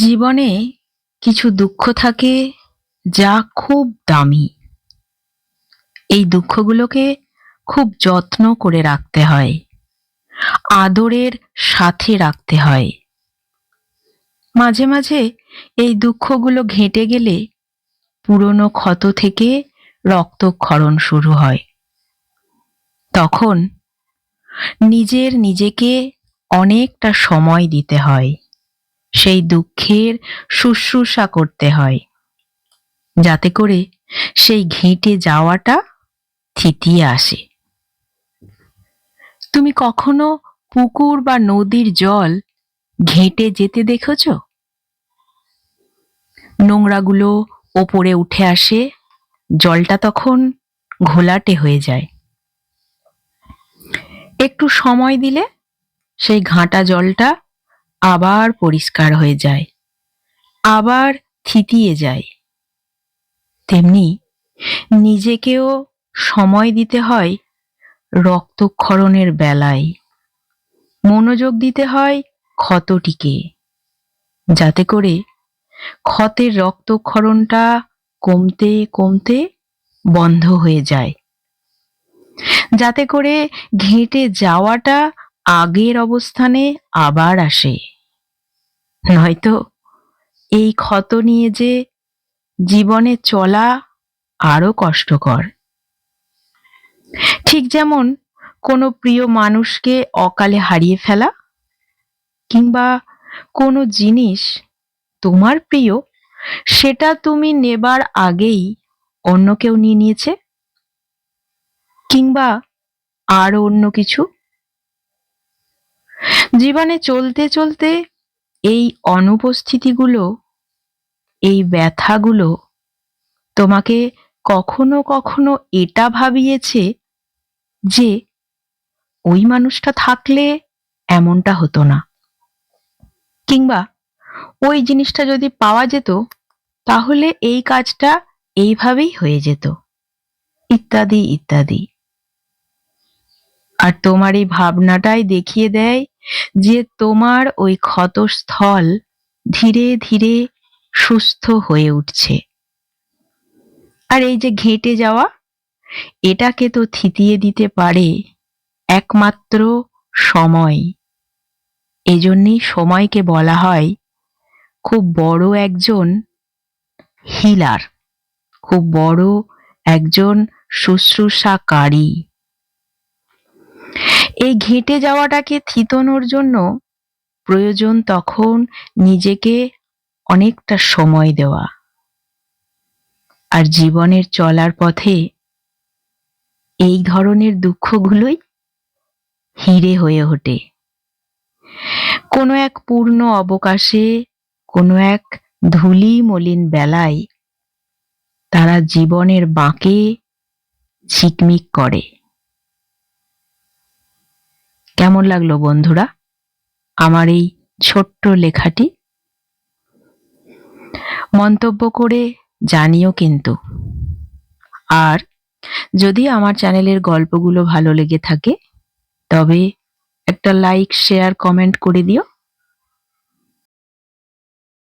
জীবনে কিছু দুঃখ থাকে যা খুব দামি। এই দুঃখগুলোকে খুব যত্ন করে রাখতে হয়, আদরের সাথে রাখতে হয়। মাঝে মাঝে এই দুঃখগুলো ঘেঁটে গেলে পুরনো ক্ষত থেকে রক্তক্ষরণ শুরু হয়। তখন নিজেকে অনেকটা সময় দিতে হয়, সেই দুঃখের শুশ্রূষা করতে হয়, যাতে করে সেই ঘেঁটে যাওয়াটা থিতিয়ে আসে। তুমি কখনো পুকুর বা নদীর জল ঘেঁটে যেতে দেখেছ? নোংরাগুলো ওপরে উঠে আসে, জলটা তখন ঘোলাটে হয়ে যায়। একটু সময় দিলে সেই ঘাঁটা জলটা আবার পরিষ্কার হয়ে যায়, আবার থিতিয়ে যায়। তেমনি নিজেকেও সময় দিতে হয় রক্তক্ষরণের বেলায়, মনোযোগ দিতে হয় ক্ষতটিকে, যাতে করে ক্ষতের রক্তক্ষরণটা কমতে কমতে বন্ধ হয়ে যায়, যাতে করে ঘেঁটে যাওয়াটা আগের অবস্থানে আবার আসে। নয়তো এই ক্ষত নিয়ে যে জীবনে চলা আরো কষ্টকর। ঠিক যেমন কোনো প্রিয় মানুষকে অকালে হারিয়ে ফেলা, কিংবা কোনো জিনিস তোমার প্রিয়, সেটা তুমি নেবার আগেই অন্য কেউ নিয়ে নিয়েছে, কিংবা আরো অন্য কিছু। জীবনে চলতে চলতে এই অনুপস্থিতিগুলো, এই ব্যথাগুলো তোমাকে কখনো কখনো এটা ভাবিয়েছে যে ওই মানুষটা থাকলে এমনটা হতো না, কিংবা ওই জিনিসটা যদি পাওয়া যেত তাহলে এই কাজটা এইভাবেই হয়ে যেত, ইত্যাদি ইত্যাদি। আর তোমার এই ভাবনাটাই দেখিয়ে দেয় যে তোমার ওই ক্ষতস্থল ধীরে ধীরে সুস্থ হয়ে উঠছে। আর এই যে ঘেঁটে যাওয়া, এটাকে তো থিতিয়ে দিতে পারে একমাত্র সময়। এজন্যই সময়কে বলা হয় খুব বড় একজন হিলার, খুব বড় একজন শুশ্রূষাকারী। এই ঘেঁটে যাওয়াটাকে থিতনোর জন্য প্রয়োজন তখন নিজেকে অনেকটা সময় দেওয়া। আর জীবনের চলার পথে এই ধরনের দুঃখগুলোই হিরে হয়ে ওঠে। কোনো এক পূর্ণ অবকাশে, কোনো এক ধূলি মলিন বেলায় তারা জীবনের বাঁকে ঝিকমিক করে। কেমন লাগলো বন্ধুরা আমার এই ছোট্ট লেখাটি? মন্তব্য করে জানিও কিন্তু। আর যদি আমার চ্যানেলের গল্পগুলো ভালো লেগে থাকে তবে একটা লাইক, শেয়ার, কমেন্ট করে দিও।